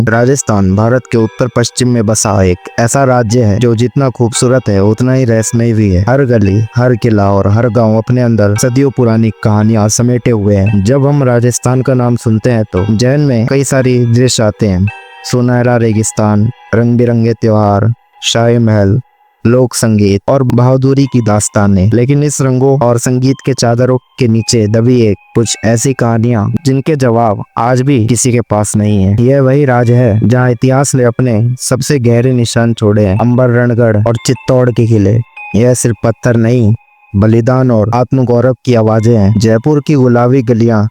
राजस्थान भारत के उत्तर पश्चिम में बसा एक ऐसा राज्य है जो जितना खूबसूरत है उतना ही रहस्यमय भी है। हर गली, हर किला और हर गांव अपने अंदर सदियों पुरानी कहानियां समेटे हुए हैं। जब हम राजस्थान का नाम सुनते हैं तो जहन में कई सारी दृश्य आते हैं। सुनहरा रेगिस्तान, रंग बिरंगे त्योहार, शाही महल, लोक संगीत और बहादुरी की दास्तानें। लेकिन इस रंगों और संगीत के चादरों के नीचे दबी एक कुछ ऐसी कहानियां जिनके जवाब आज भी किसी के पास नहीं है। यह वही राज्य है जहां इतिहास ने अपने सबसे गहरे निशान छोड़े हैं। अंबर, रणगढ़ और चित्तौड़ के किले यह सिर्फ पत्थर नहीं, बलिदान और आत्मगौरव की आवाजें हैं। जयपुर की गुलाबी गलियां,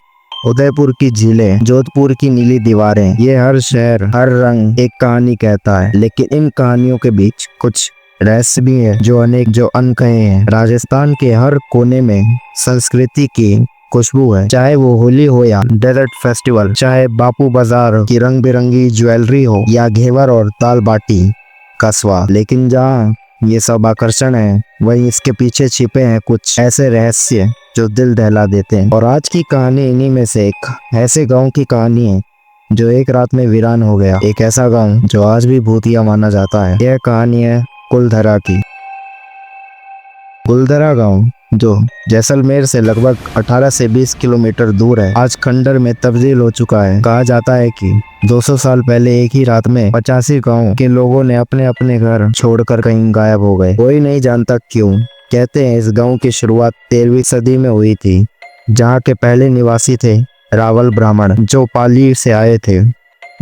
उदयपुर की झीलें, जोधपुर की नीली दीवारें, ये हर शहर, हर रंग एक कहानी कहता है। लेकिन इन कहानियों के बीच कुछ रहस्य भी है जो अनकहे हैं। राजस्थान के हर कोने में संस्कृति की खुशबू है, चाहे वो होली हो या डेजर्ट फेस्टिवल, चाहे बापू बाजार की रंग बिरंगी ज्वेलरी हो या घेवर और दाल बाटी का स्वाद। लेकिन जहाँ ये सब आकर्षण है वहीं इसके पीछे छिपे हैं कुछ ऐसे रहस्य जो दिल दहला देते हैं। और आज की कहानी इन्हीं में से एक ऐसे गांव की कहानी है जो एक रात में वीरान हो गया। एक ऐसा गांव जो आज भी भूतिया माना जाता है। यह कहानी है कुलधरा की। कुलधरा गांव जो जैसलमेर से लगभग 18 से 20 किलोमीटर दूर है, आज खंडर में तब्दील हो चुका है। कहा जाता है कि 200 साल पहले एक ही रात में 85 गांव के लोगों ने अपने अपने घर छोड़कर कहीं गायब हो गए। कोई नहीं जानता क्यों। कहते हैं इस गांव की शुरुआत 13वीं सदी में हुई थी, जहां के पहले निवासी थे रावल ब्राह्मण जो पाली से आए थे।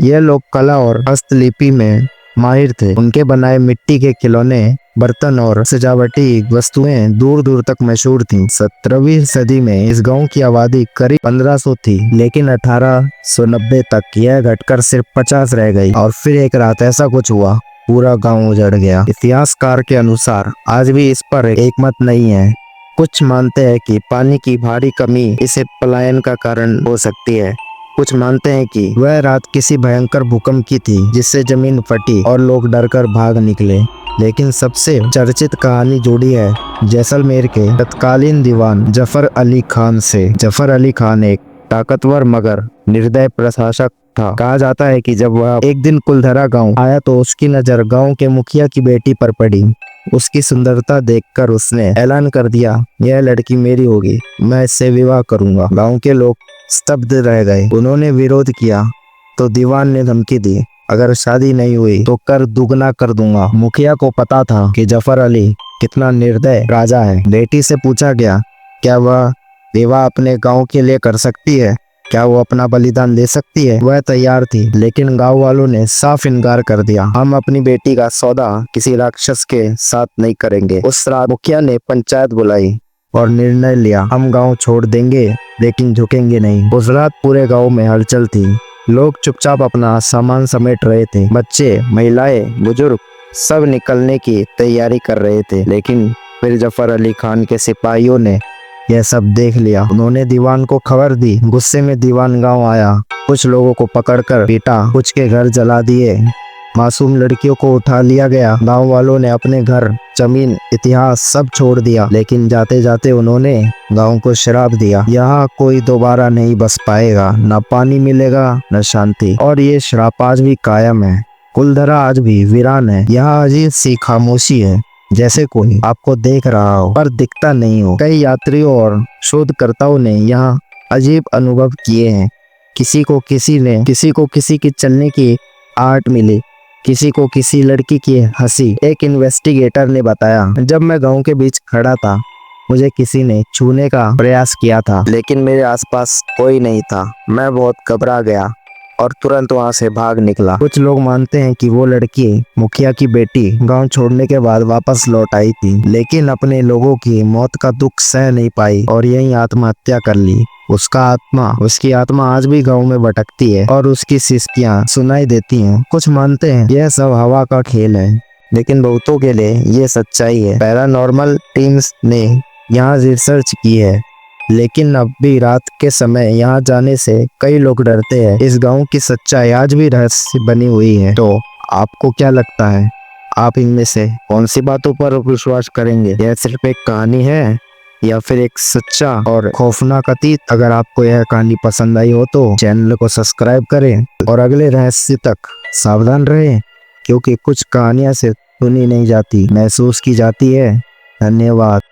ये लोग कला और हस्तलिपि में माहिर थे। उनके बनाए मिट्टी के खिलौने, बर्तन और सजावटी वस्तुएं दूर दूर तक मशहूर थीं। 17वीं सदी में इस गांव की आबादी करीब 1500 थी, लेकिन 1890 तक यह घटकर सिर्फ 50 रह गई। और फिर एक रात ऐसा कुछ हुआ, पूरा गांव उजड़ गया। इतिहासकार के अनुसार आज भी इस पर एक मत नहीं है। कुछ मानते हैं कि पानी की भारी कमी इसे पलायन का कारण हो सकती है। कुछ मानते हैं कि वह रात किसी भयंकर भूकंप की थी जिससे जमीन फटी और लोग डरकर भाग निकले। लेकिन सबसे चर्चित कहानी जुड़ी है जैसलमेर के तत्कालीन दीवान जफर अली खान से। जफर अली खान एक ताकतवर मगर निर्दय प्रशासक था। कहा जाता है कि जब वह एक दिन कुलधरा गांव आया तो उसकी नजर गांव के मुखिया की बेटी पर पड़ी। उसकी सुंदरता देखकर उसने ऐलान कर दिया, यह लड़की मेरी होगी, मैं इससे विवाह करूंगा। गांव के लोग स्तब्ध रह गए। उन्होंने विरोध किया तो दीवान ने धमकी दी, अगर शादी नहीं हुई तो कर दुगना कर दूंगा। मुखिया को पता था कि जफर अली कितना निर्दय राजा है। बेटी से पूछा गया, क्या वह विवाह अपने गांव के लिए कर सकती है? क्या वो अपना बलिदान दे सकती है? वह तैयार थी, लेकिन गांव वालों ने साफ इनकार कर दिया। हम अपनी बेटी का सौदा किसी राक्षस के साथ नहीं करेंगे। उस रात मुखिया ने पंचायत बुलाई और निर्णय लिया, हम गांव छोड़ देंगे लेकिन झुकेंगे नहीं। उस रात पूरे गांव में हलचल थी। लोग चुपचाप अपना सामान समेट रहे थे। बच्चे, महिलाएं, बुजुर्ग सब निकलने की तैयारी कर रहे थे। लेकिन फिर जफर अली खान के सिपाहियों ने यह सब देख लिया। उन्होंने दीवान को खबर दी। गुस्से में दीवान गांव आया। कुछ लोगों को पकड़कर पीटा, कुछ के घर जला दिए, मासूम लड़कियों को उठा लिया गया। गांव वालों ने अपने घर, जमीन, इतिहास सब छोड़ दिया। लेकिन जाते जाते उन्होंने गांव को श्राप दिया, यहाँ कोई दोबारा नहीं बस पाएगा, न पानी मिलेगा न शांति। और ये श्राप आज भी कायम है। कुलधरा आज भी वीरान है। यहाँ अजीब सी खामोशी है, जैसे कोई आपको देख रहा हो पर दिखता नहीं हो। कई यात्रियों और शोधकर्ताओं ने यहाँ अजीब अनुभव किए हैं। किसी को किसी की चलने की आर्ट मिली, किसी को किसी लड़की की हंसी। एक इन्वेस्टिगेटर ने बताया, जब मैं गांव के बीच खड़ा था मुझे किसी ने छूने का प्रयास किया था, लेकिन मेरे आसपास कोई नहीं था। मैं बहुत घबरा गया और तुरंत वहां से भाग निकला। कुछ लोग मानते हैं कि वो लड़की मुखिया की बेटी गांव छोड़ने के बाद वापस लौट आई थी, लेकिन अपने लोगों की मौत का दुख सह नहीं पाई और यहीं आत्महत्या कर ली। उसकी आत्मा आज भी गांव में भटकती है और उसकी सिसकियां सुनाई देती हैं। कुछ मानते हैं यह सब हवा का खेल है, लेकिन बहुतों के लिए ये सच्चाई है। पैरानॉर्मल टीम्स ने यहाँ रिसर्च की है, लेकिन अब भी रात के समय यहाँ जाने से कई लोग डरते हैं। इस गांव की सच्चाई आज भी रहस्य बनी हुई है। तो आपको क्या लगता है, आप इनमें से कौन सी बातों पर विश्वास करेंगे? यह सिर्फ एक कहानी है या फिर एक सच्चा और खौफनाक अतीत? अगर आपको यह कहानी पसंद आई हो तो चैनल को सब्सक्राइब करें और अगले रहस्य तक सावधान रहें, क्योंकि कुछ कहानियां सिर्फ सुनी नहीं जाती, महसूस की जाती है। धन्यवाद।